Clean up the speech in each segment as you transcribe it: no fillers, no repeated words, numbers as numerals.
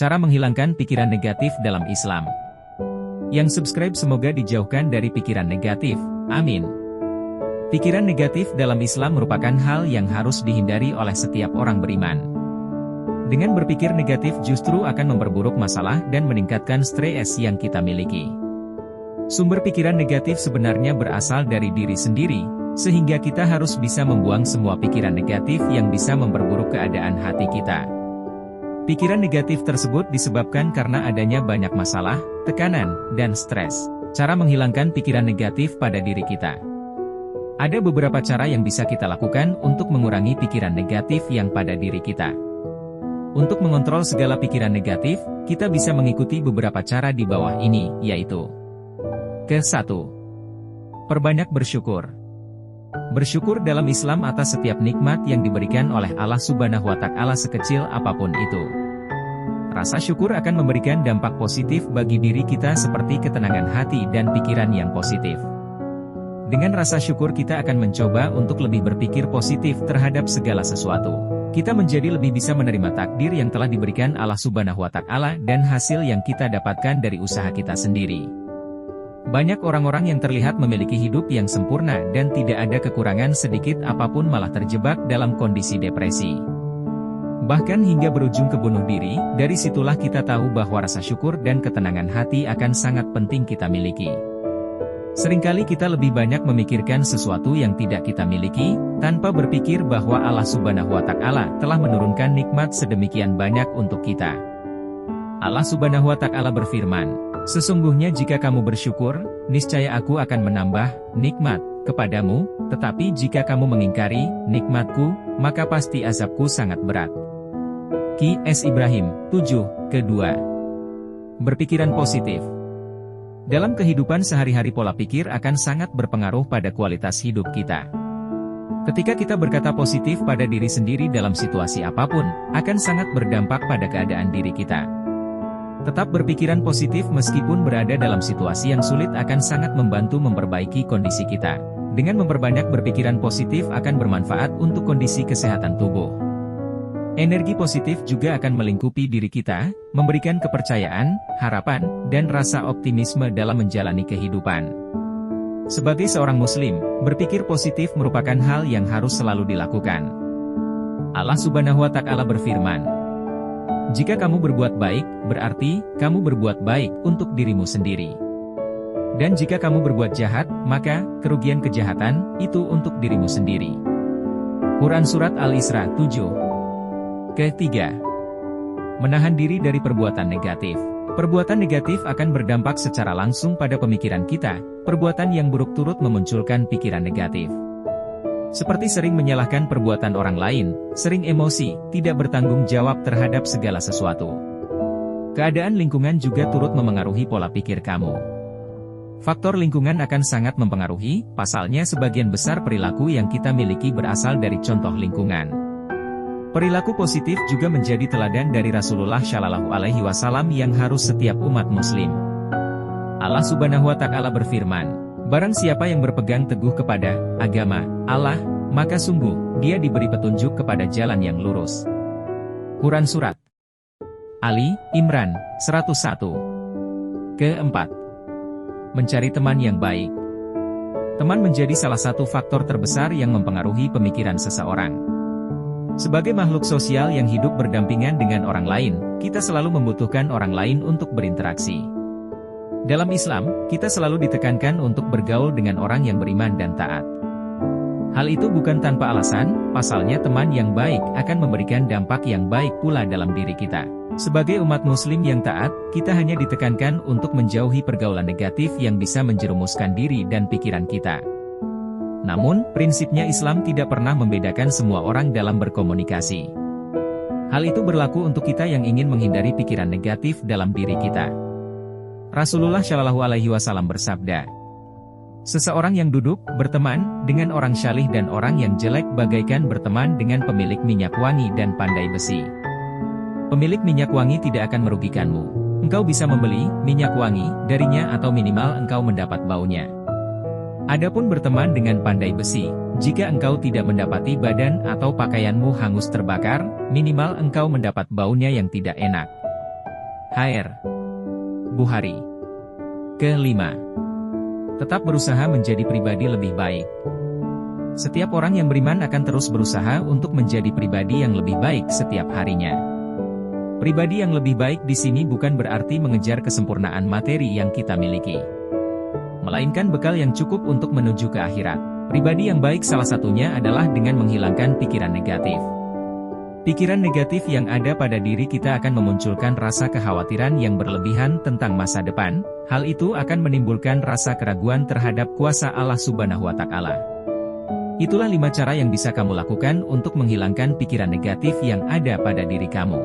Cara menghilangkan pikiran negatif dalam Islam. Yang subscribe semoga dijauhkan dari pikiran negatif. Amin. Pikiran negatif dalam Islam merupakan hal yang harus dihindari oleh setiap orang beriman. Dengan berpikir negatif justru akan memperburuk masalah dan meningkatkan stres yang kita miliki. Sumber pikiran negatif sebenarnya berasal dari diri sendiri, sehingga kita harus bisa membuang semua pikiran negatif yang bisa memperburuk keadaan hati kita. Pikiran negatif tersebut disebabkan karena adanya banyak masalah, tekanan, dan stres. Cara menghilangkan pikiran negatif pada diri kita. Ada beberapa cara yang bisa kita lakukan untuk mengurangi pikiran negatif yang pada diri kita. Untuk mengontrol segala pikiran negatif, kita bisa mengikuti beberapa cara di bawah ini, yaitu: ke-1. Perbanyak bersyukur. Bersyukur dalam Islam atas setiap nikmat yang diberikan oleh Allah Subhanahu wa Ta'ala sekecil apapun itu. Rasa syukur akan memberikan dampak positif bagi diri kita seperti ketenangan hati dan pikiran yang positif. Dengan rasa syukur kita akan mencoba untuk lebih berpikir positif terhadap segala sesuatu. Kita menjadi lebih bisa menerima takdir yang telah diberikan Allah Subhanahu wa Ta'ala dan hasil yang kita dapatkan dari usaha kita sendiri. Banyak orang-orang yang terlihat memiliki hidup yang sempurna dan tidak ada kekurangan sedikit apapun malah terjebak dalam kondisi depresi. Bahkan hingga berujung ke bunuh diri, dari situlah kita tahu bahwa rasa syukur dan ketenangan hati akan sangat penting kita miliki. Seringkali kita lebih banyak memikirkan sesuatu yang tidak kita miliki, tanpa berpikir bahwa Allah Subhanahu wa Ta'ala telah menurunkan nikmat sedemikian banyak untuk kita. Allah Subhanahu wa Ta'ala berfirman, "Sesungguhnya jika kamu bersyukur, niscaya aku akan menambah nikmat kepadamu, tetapi jika kamu mengingkari nikmatku, maka pasti azabku sangat berat." Q.S. Ibrahim, 7/2. Berpikiran positif. Dalam kehidupan sehari-hari pola pikir akan sangat berpengaruh pada kualitas hidup kita. Ketika kita berkata positif pada diri sendiri dalam situasi apapun, akan sangat berdampak pada keadaan diri kita. Tetap berpikiran positif meskipun berada dalam situasi yang sulit akan sangat membantu memperbaiki kondisi kita. Dengan memperbanyak berpikiran positif akan bermanfaat untuk kondisi kesehatan tubuh. Energi positif juga akan melingkupi diri kita, memberikan kepercayaan, harapan, dan rasa optimisme dalam menjalani kehidupan. Sebagai seorang muslim, berpikir positif merupakan hal yang harus selalu dilakukan. Allah Subhanahu wa Ta'ala berfirman, "Jika kamu berbuat baik, berarti kamu berbuat baik untuk dirimu sendiri. Dan jika kamu berbuat jahat, maka kerugian kejahatan itu untuk dirimu sendiri." Quran Surat Al-Isra 7. Ketiga, menahan diri dari perbuatan negatif. Perbuatan negatif akan berdampak secara langsung pada pemikiran kita. Perbuatan yang buruk turut memunculkan pikiran negatif. Seperti sering menyalahkan perbuatan orang lain, sering emosi, tidak bertanggung jawab terhadap segala sesuatu. Keadaan lingkungan juga turut memengaruhi pola pikir kamu. Faktor lingkungan akan sangat mempengaruhi, pasalnya sebagian besar perilaku yang kita miliki berasal dari contoh lingkungan. Perilaku positif juga menjadi teladan dari Rasulullah Shallallahu Alaihi Wasallam yang harus setiap umat muslim. Allah Subhanahu wa Ta'ala berfirman, "Barang siapa yang berpegang teguh kepada agama Allah, maka sungguh dia diberi petunjuk kepada jalan yang lurus." Quran Surat Ali Imran 101. Keempat, mencari teman yang baik. Teman menjadi salah satu faktor terbesar yang mempengaruhi pemikiran seseorang. Sebagai makhluk sosial yang hidup berdampingan dengan orang lain, kita selalu membutuhkan orang lain untuk berinteraksi. Dalam Islam, kita selalu ditekankan untuk bergaul dengan orang yang beriman dan taat. Hal itu bukan tanpa alasan, pasalnya teman yang baik akan memberikan dampak yang baik pula dalam diri kita. Sebagai umat muslim yang taat, kita hanya ditekankan untuk menjauhi pergaulan negatif yang bisa menjerumuskan diri dan pikiran kita. Namun, prinsipnya Islam tidak pernah membedakan semua orang dalam berkomunikasi. Hal itu berlaku untuk kita yang ingin menghindari pikiran negatif dalam diri kita. Rasulullah Shallallahu Alaihi Wasallam bersabda, "Seseorang yang duduk, berteman, dengan orang syalih dan orang yang jelek bagaikan berteman dengan pemilik minyak wangi dan pandai besi. Pemilik minyak wangi tidak akan merugikanmu. Engkau bisa membeli minyak wangi darinya atau minimal engkau mendapat baunya. Adapun berteman dengan pandai besi, jika engkau tidak mendapati badan atau pakaianmu hangus terbakar, minimal engkau mendapat baunya yang tidak enak." HR. Bukhari. Kelima, tetap berusaha menjadi pribadi lebih baik. Setiap orang yang beriman akan terus berusaha untuk menjadi pribadi yang lebih baik setiap harinya. Pribadi yang lebih baik di sini bukan berarti mengejar kesempurnaan materi yang kita miliki, melainkan bekal yang cukup untuk menuju ke akhirat. Pribadi yang baik salah satunya adalah dengan menghilangkan pikiran negatif. Pikiran negatif yang ada pada diri kita akan memunculkan rasa kekhawatiran yang berlebihan tentang masa depan. Hal itu akan menimbulkan rasa keraguan terhadap kuasa Allah Subhanahu wa Ta'ala. Itulah 5 cara yang bisa kamu lakukan untuk menghilangkan pikiran negatif yang ada pada diri kamu.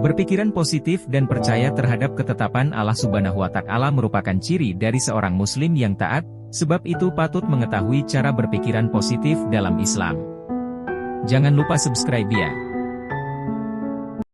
Berpikiran positif dan percaya terhadap ketetapan Allah Subhanahu wa Ta'ala merupakan ciri dari seorang Muslim yang taat, sebab itu patut mengetahui cara berpikiran positif dalam Islam. Jangan lupa subscribe ya.